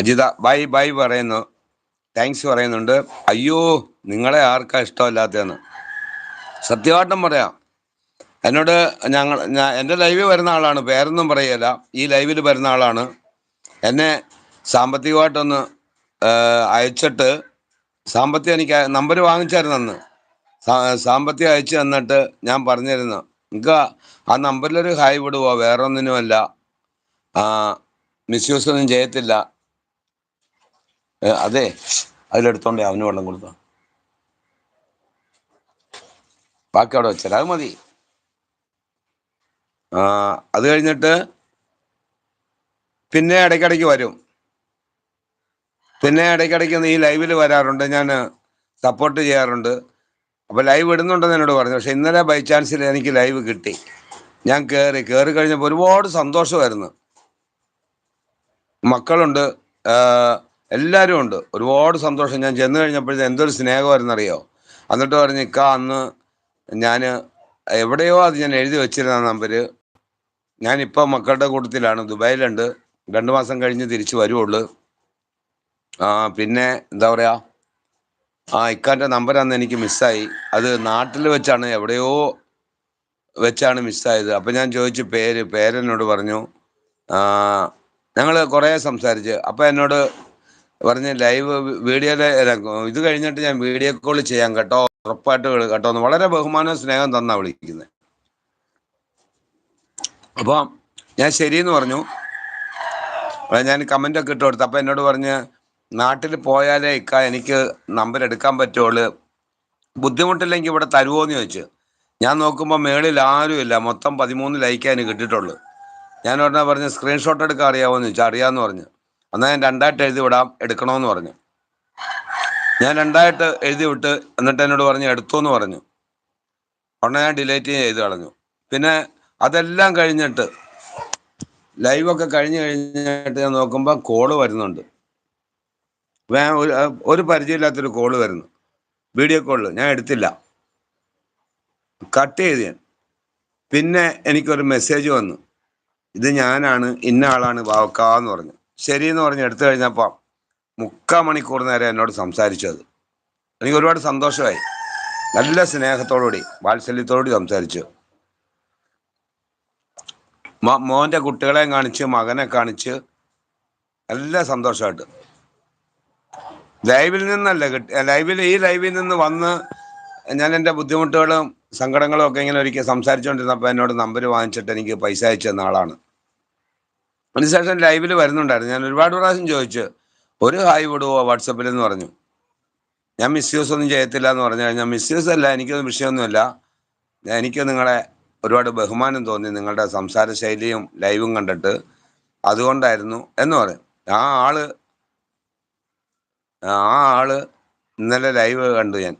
Ajitha bye bye പറയുന്നു, thanks പറയുന്നുണ്ട്. അയ്യോ, നിങ്ങളെ ആർക്കാ ഇഷ്ടമല്ലാത്തതെന്ന് സത്യമായിട്ടും പറയാം. എന്നോട് എൻ്റെ ലൈവിൽ വരുന്ന ആളാണ്, പേരൊന്നും പറയല, ഈ ലൈവിൽ വരുന്ന ആളാണ്. എന്നെ സാമ്പത്തികമായിട്ടൊന്ന് അയച്ചിട്ട്, സാമ്പത്തികം എനിക്ക് നമ്പർ വാങ്ങിച്ചായിരുന്നു അന്ന്. സാമ്പത്തികം അയച്ചു തന്നിട്ട് ഞാൻ പറഞ്ഞിരുന്നു, നിങ്ങൾക്ക് ആ നമ്പറിലൊരു ഹായ് വിടുവോ, വേറെ ഒന്നിനുമല്ല, മിസ്യൂസ് ഒന്നും ചെയ്യത്തില്ല. അതെ, അതിലെടുത്തോണ്ടേ അവന് വെള്ളം കൊടുത്തു, ബാക്കി അവിടെ വെച്ചാൽ അത് മതി. അത് കഴിഞ്ഞിട്ട് പിന്നെ ഇടയ്ക്കിടയ്ക്ക് വരും, പിന്നെ ഇടയ്ക്കിടയ്ക്ക് ഈ ലൈവിൽ വരാറുണ്ട്, ഞാൻ സപ്പോർട്ട് ചെയ്യാറുണ്ട്. അപ്പോൾ ലൈവ് ഇടുന്നുണ്ടെന്ന് എന്നോട് പറഞ്ഞു. പക്ഷെ ഇന്നലെ ബൈ ചാൻസിൽ എനിക്ക് ലൈവ് കിട്ടി. ഞാൻ കയറി കഴിഞ്ഞപ്പോൾ ഒരുപാട് സന്തോഷമായിരുന്നു. മക്കളുണ്ട്, എല്ലാവരും ഉണ്ട്, ഒരുപാട് സന്തോഷം. ഞാൻ ചെന്ന് കഴിഞ്ഞപ്പോഴത്തെ എന്തൊരു സ്നേഹമായിരുന്നറിയോ. എന്നിട്ട് പറഞ്ഞ്, ഇക്ക അന്ന് ഞാൻ എവിടെയോ അത് ഞാൻ എഴുതി വെച്ചിരുന്ന നമ്പർ, ഞാനിപ്പോൾ മക്കളുടെ കൂട്ടത്തിലാണ്, ദുബായിലുണ്ട്, 2 മാസം കഴിഞ്ഞ് തിരിച്ച് വരുവുള്ളൂ. പിന്നെ എന്താ പറയുക, ഇക്കാൻ്റെ നമ്പർ അന്ന് എനിക്ക് മിസ്സായി. അത് നാട്ടിൽ വെച്ചാണ്, എവിടെയോ വെച്ചാണ് മിസ്സായത്. അപ്പം ഞാൻ ചോദിച്ചു പേരെന്നോട് പറഞ്ഞു. ഞങ്ങൾ കുറേ സംസാരിച്ച്. അപ്പം എന്നോട് പറഞ്ഞ് ലൈവ് വീഡിയോയിലെ ഇത് കഴിഞ്ഞിട്ട് ഞാൻ വീഡിയോ കോൾ ചെയ്യാം കേട്ടോ, ഉറപ്പായിട്ട് കേട്ടോ എന്ന് വളരെ ബഹുമാനവും സ്നേഹം തന്നാ വിളിക്കുന്നത്. അപ്പം ഞാൻ ശരിയെന്ന് പറഞ്ഞു. ഞാൻ കമൻ്റൊക്കെ ഇട്ട് കൊടുത്തു. അപ്പം എന്നോട് പറഞ്ഞ്, നാട്ടിൽ പോയാലേ ഇക്ക എനിക്ക് നമ്പർ എടുക്കാൻ പറ്റുള്ളൂ, ബുദ്ധിമുട്ടില്ലെങ്കിൽ ഇവിടെ തരുമോയെന്ന് ചോദിച്ചു. ഞാൻ നോക്കുമ്പോൾ മേളിൽ ആരുമില്ല, മൊത്തം 13 ലൈക്കേ അതിന് കിട്ടിയിട്ടുള്ളൂ. ഞാൻ പറഞ്ഞ് സ്ക്രീൻഷോട്ട് എടുക്കാൻ അറിയാമോയെന്ന് ചോദിച്ചു. അറിയാമെന്ന് പറഞ്ഞു. എന്നാൽ ഞാൻ 2 എഴുതി വിടാം, എടുക്കണമെന്ന് പറഞ്ഞു. ഞാൻ 2 എഴുതി വിട്ട്, എന്നിട്ട് എന്നോട് പറഞ്ഞ് എടുത്തു എന്ന് പറഞ്ഞു. ഉടനെ ഞാൻ ഡിലീറ്റ് ചെയ്ത് കളഞ്ഞു. പിന്നെ അതെല്ലാം കഴിഞ്ഞിട്ട്, ലൈവൊക്കെ കഴിഞ്ഞിട്ട് ഞാൻ നോക്കുമ്പോൾ കോള് വരുന്നുണ്ട്. ഒരു പരിചയമില്ലാത്തൊരു കോള് വരുന്നു, വീഡിയോ കോളിൽ. ഞാൻ എടുത്തില്ല, കട്ട് ചെയ്ത് ഞാൻ. പിന്നെ എനിക്കൊരു മെസ്സേജ് വന്നു, ഇത് ഞാനാണ്, ഇന്ന ആളാണ് വാവക്കാന്ന് പറഞ്ഞു. ശരിയെന്ന് പറഞ്ഞ് എടുത്തു കഴിഞ്ഞപ്പോൾ 3/4 മണിക്കൂർ നേരം എന്നോട് സംസാരിച്ചത്. എനിക്ക് ഒരുപാട് സന്തോഷമായി. നല്ല സ്നേഹത്തോടുകൂടി വാത്സല്യത്തോടുകൂടി സംസാരിച്ചു. മോൻ്റെ കുട്ടികളെയും കാണിച്ച്, മകനെ കാണിച്ച്, നല്ല സന്തോഷമായിട്ട്. ലൈവിൽ നിന്നല്ല ഈ ലൈവിൽ നിന്ന് വന്ന് ഞാൻ എൻ്റെ ബുദ്ധിമുട്ടുകളും സങ്കടങ്ങളും ഒക്കെ ഇങ്ങനെ ഒരിക്കൽ സംസാരിച്ചുകൊണ്ടിരുന്നപ്പോൾ എന്നോട് നമ്പർ വാങ്ങിച്ചിട്ട് എനിക്ക് പൈസ അയച്ചു തന്ന ആളാണ്. അതിനുശേഷം ലൈവിൽ വരുന്നുണ്ടായിരുന്നു. ഞാൻ ഒരുപാട് പ്രാവശ്യം ചോദിച്ചു, ഒരു ഹായ് വിടുവോ വാട്സപ്പിൽ എന്ന് പറഞ്ഞു. ഞാൻ മിസ്യൂസ് ഒന്നും ചെയ്യത്തില്ല എന്ന് പറഞ്ഞു കഴിഞ്ഞാൽ, മിസ്യൂസ് അല്ല, എനിക്കൊന്നും വിഷയമൊന്നുമില്ല. എനിക്ക് നിങ്ങളെ ഒരുപാട് ബഹുമാനം തോന്നി, നിങ്ങളുടെ സംസാര ശൈലിയും ലൈവും കണ്ടിട്ട്, അതുകൊണ്ടായിരുന്നു എന്ന് പറയും. ആ ആള് ഇന്നലെ ലൈവ് കണ്ടു ഞാൻ.